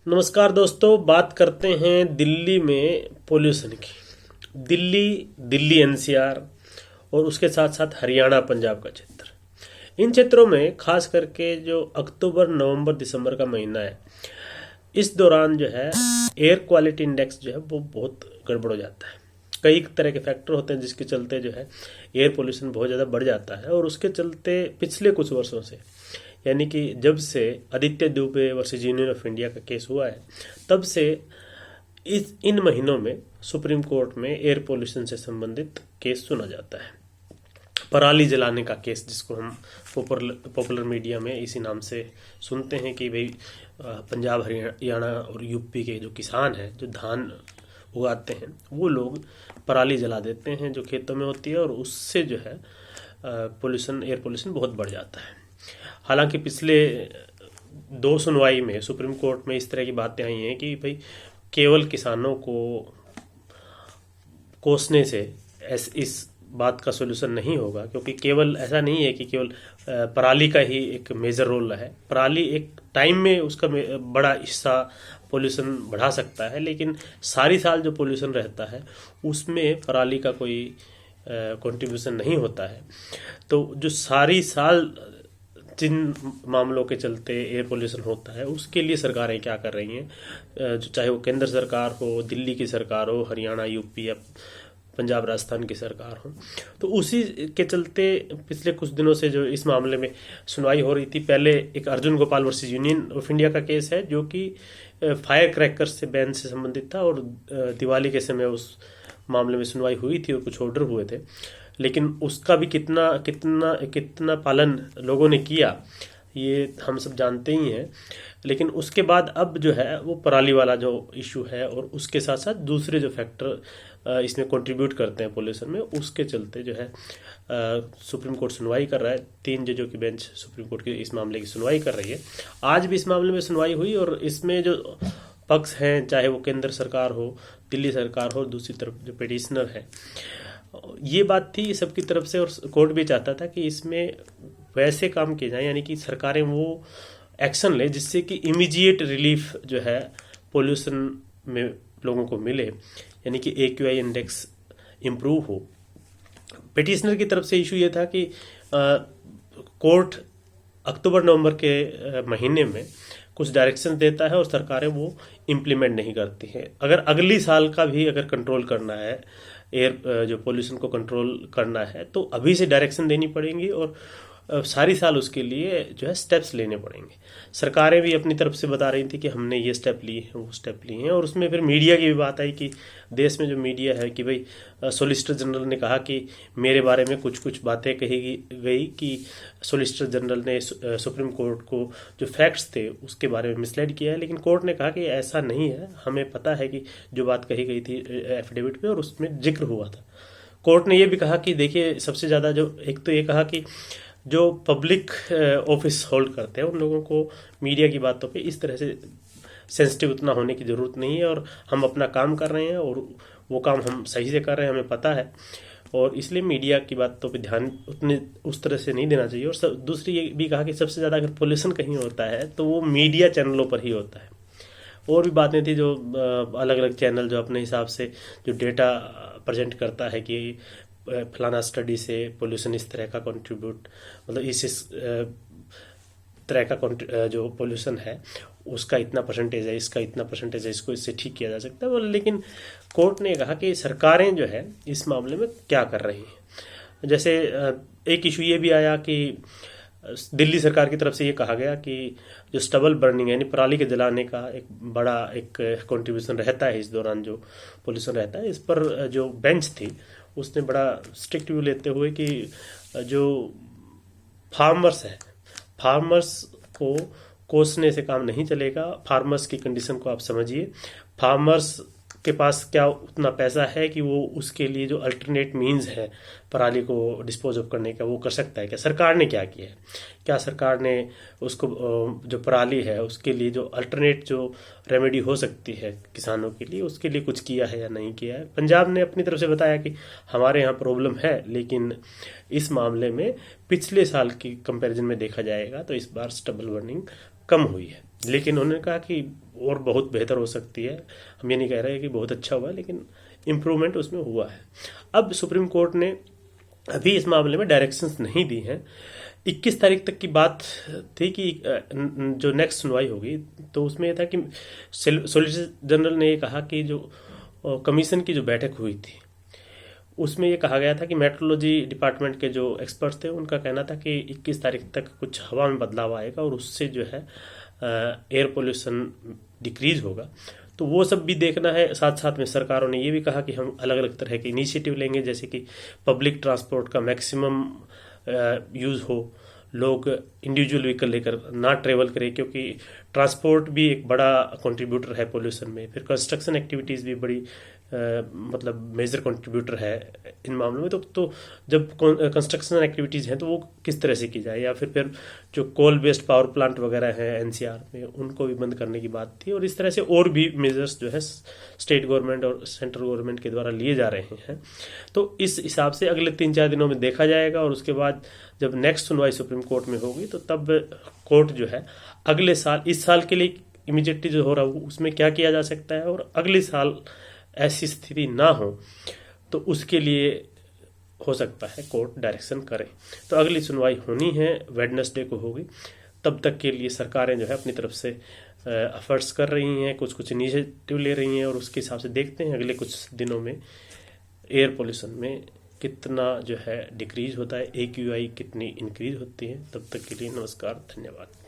नमस्कार दोस्तों, बात करते हैं दिल्ली में पोल्यूशन की। दिल्ली एनसीआर और उसके साथ साथ हरियाणा पंजाब का क्षेत्र। इन क्षेत्रों में खास करके जो अक्टूबर नवंबर दिसंबर का महीना है, इस दौरान जो है एयर क्वालिटी इंडेक्स जो है वो बहुत गड़बड़ हो जाता है। कई तरह के फैक्टर होते हैं जिसके चलते जो है एयर पोल्यूशन बहुत ज़्यादा बढ़ जाता है। और उसके चलते पिछले कुछ वर्षों से, यानी कि जब से Aditya Dubey versus union of India का केस हुआ है, तब से इन महीनों में सुप्रीम कोर्ट में एयर पोल्यूशन से संबंधित केस सुना जाता है। पराली जलाने का केस, जिसको हम पॉपुलर मीडिया में इसी नाम से सुनते हैं कि भाई पंजाब हरियाणा और यूपी के जो किसान हैं, जो धान उगाते हैं, वो लोग पराली जला देते हैं जो खेतों में होती है, और उससे जो है एयर पोल्यूशन बहुत बढ़ जाता है। हालांकि पिछले दो सुनवाई में सुप्रीम कोर्ट में इस तरह की बातें आई हैं कि भाई केवल किसानों को कोसने से इस बात का सोल्यूशन नहीं होगा, क्योंकि केवल ऐसा नहीं है कि केवल पराली का ही एक मेजर रोल है। पराली एक टाइम में उसका बड़ा हिस्सा पोल्यूशन बढ़ा सकता है, लेकिन सारी साल जो पोल्यूशन रहता है उसमें पराली का कोई कंट्रीब्यूशन नहीं होता है। तो जो सारी साल जिन मामलों के चलते एयर पोल्यूशन होता है, उसके लिए सरकारें क्या कर रही हैं, जो चाहे वो केंद्र सरकार हो, दिल्ली की सरकार हो, हरियाणा यूपी या पंजाब राजस्थान की सरकार हो, तो उसी के चलते पिछले कुछ दिनों से जो इस मामले में सुनवाई हो रही थी। पहले एक Arjun Gopal versus union of India का केस है, जो कि फायर क्रैकर से बैन से संबंधित था, और दिवाली के समय उस मामले में सुनवाई हुई थी और कुछ ऑर्डर हुए थे, लेकिन उसका भी कितना कितना कितना पालन लोगों ने किया ये हम सब जानते ही हैं। लेकिन उसके बाद अब जो है वो पराली वाला जो इशू है, और उसके साथ साथ दूसरे जो फैक्टर इसमें कंट्रीब्यूट करते हैं पोल्यूशन में, उसके चलते जो है सुप्रीम कोर्ट सुनवाई कर रहा है। 3 जजों की बेंच सुप्रीम कोर्ट की इस मामले की सुनवाई कर रही है। आज भी इस मामले में सुनवाई हुई, और इसमें जो पक्ष हैं, चाहे वो केंद्र सरकार हो, दिल्ली सरकार हो, दूसरी तरफ जो पिटिशनर है, ये बात थी सबकी तरफ से, और कोर्ट भी चाहता था कि इसमें वैसे काम किए जाए, यानी कि सरकारें वो एक्शन ले जिससे कि इमीडिएट रिलीफ जो है पोल्यूशन में लोगों को मिले, यानी कि AQI इंडेक्स इम्प्रूव हो। पिटिशनर की तरफ से इशू ये था कि कोर्ट अक्टूबर नवंबर के महीने में कुछ डायरेक्शन देता है और सरकारें वो इम्प्लीमेंट नहीं करती हैं। अगर अगली साल का भी अगर कंट्रोल करना है, एयर जो पोल्यूशन को कंट्रोल करना है, तो अभी से डायरेक्शन देनी पड़ेंगी, और सारी साल उसके लिए जो है स्टेप्स लेने पड़ेंगे। सरकारें भी अपनी तरफ से बता रही थी कि हमने ये स्टेप लिए हैं, वो स्टेप लिए हैं, और उसमें फिर मीडिया की भी बात आई कि देश में जो मीडिया है कि भाई सॉलिसिटर जनरल ने कहा कि मेरे बारे में कुछ कुछ बातें कही गई कि सॉलिसिटर जनरल ने सुप्रीम कोर्ट को जो फैक्ट्स थे उसके बारे में मिसलीड किया है। लेकिन कोर्ट ने कहा कि ऐसा नहीं है, हमें पता है कि जो बात कही गई थी एफिडेविट पे और उसमें जिक्र हुआ था। कोर्ट ने ये भी कहा कि देखिए, सबसे ज़्यादा जो एक तो ये कहा कि जो पब्लिक ऑफिस होल्ड करते हैं उन लोगों को मीडिया की बातों पे इस तरह से सेंसिटिव उतना होने की ज़रूरत नहीं है, और हम अपना काम कर रहे हैं और वो काम हम सही से कर रहे हैं, हमें पता है, और इसलिए मीडिया की बातों पे ध्यान उतने उस तरह से नहीं देना चाहिए। और दूसरी ये भी कहा कि सबसे ज़्यादा अगर पोल्यूशन कहीं होता है तो वो मीडिया चैनलों पर ही होता है। और भी बातें थी जो अलग अलग चैनल जो अपने हिसाब से जो डेटा प्रेजेंट करता है कि फलाना स्टडी से पोल्यूशन इस तरह का कंट्रीब्यूट, मतलब इस तरह का जो पोल्यूशन है उसका इतना परसेंटेज है, इसका इतना परसेंटेज है, इसको इससे ठीक किया जा सकता है। लेकिन कोर्ट ने कहा कि सरकारें जो है इस मामले में क्या कर रही हैं। जैसे एक इशू ये भी आया कि दिल्ली सरकार की तरफ से ये कहा गया कि जो स्टबल बर्निंग यानी पराली के जलाने का एक बड़ा एक कंट्रीब्यूशन रहता है इस दौरान जो पोल्यूशन रहता है, इस पर जो बेंच थी उसने बड़ा स्ट्रिक्ट व्यू लेते हुए कि जो फार्मर्स है, फार्मर्स को कोसने से काम नहीं चलेगा। फार्मर्स की कंडीशन को आप समझिए, फार्मर्स के पास क्या उतना पैसा है कि वो उसके लिए जो अल्टरनेट मींस है पराली को डिस्पोज ऑफ करने का वो कर सकता है क्या? सरकार ने क्या किया है? क्या सरकार ने उसको जो पराली है उसके लिए जो अल्टरनेट जो रेमेडी हो सकती है किसानों के लिए, उसके लिए कुछ किया है या नहीं किया है? पंजाब ने अपनी तरफ से बताया कि हमारे यहाँ प्रॉब्लम है, लेकिन इस मामले में पिछले साल की कंपैरिजन में देखा जाएगा तो इस बार स्टबल बर्निंग कम हुई है। लेकिन उन्होंने कहा कि और बहुत बेहतर हो सकती है। हम ये नहीं कह रहे कि बहुत अच्छा हुआ, लेकिन इम्प्रूवमेंट उसमें हुआ है। अब सुप्रीम कोर्ट ने अभी इस मामले में डायरेक्शंस नहीं दी हैं। 21 तारीख तक की बात थी कि जो नेक्स्ट सुनवाई होगी, तो उसमें यह था कि सॉलिसिटर जनरल ने ये कहा कि जो कमीशन की जो बैठक हुई थी उसमें ये कहा गया था कि मेट्रोलॉजी डिपार्टमेंट के जो एक्सपर्ट्स थे उनका कहना था कि 21 तारीख तक कुछ हवा में बदलाव आएगा और उससे जो है एयर पोल्यूशन डिक्रीज होगा। तो वो सब भी देखना है। साथ साथ में सरकारों ने ये भी कहा कि हम अलग अलग तरह के इनिशिएटिव लेंगे, जैसे कि पब्लिक ट्रांसपोर्ट का मैक्सिमम यूज़ हो, लोग इंडिविजुअल व्हीकल लेकर ना ट्रेवल करें, क्योंकि ट्रांसपोर्ट भी एक बड़ा कंट्रीब्यूटर है पोल्यूशन में। फिर कंस्ट्रक्शन एक्टिविटीज़ भी बड़ी मतलब मेजर कंट्रीब्यूटर है इन मामलों में। तो जब कंस्ट्रक्शन एक्टिविटीज़ हैं तो वो किस तरह से की जाए, या फिर जो कोल बेस्ड पावर प्लांट वगैरह हैं एनसीआर में, उनको भी बंद करने की बात थी। और इस तरह से और भी मेजर्स जो है स्टेट गवर्नमेंट और सेंट्रल गवर्नमेंट के द्वारा लिए जा रहे हैं। तो इस हिसाब से अगले 3-4 दिनों में देखा जाएगा, और उसके बाद जब नेक्स्ट सुनवाई सुप्रीम कोर्ट में होगी तो तब कोर्ट जो है अगले साल, इस साल के लिए इमीडिएटली जो हो रहा है उसमें क्या किया जा सकता है, और अगले साल ऐसी स्थिति ना हो तो उसके लिए हो सकता है कोर्ट डायरेक्शन करे। तो अगली सुनवाई होनी है, वेडनेसडे को होगी। तब तक के लिए सरकारें जो है अपनी तरफ से एफर्ट्स कर रही हैं, कुछ कुछ इनिशिएटिव ले रही हैं, और उसके हिसाब से देखते हैं अगले कुछ दिनों में एयर पोल्यूशन में कितना जो है डिक्रीज होता है, AQI कितनी इंक्रीज होती है। तब तक के लिए नमस्कार, धन्यवाद।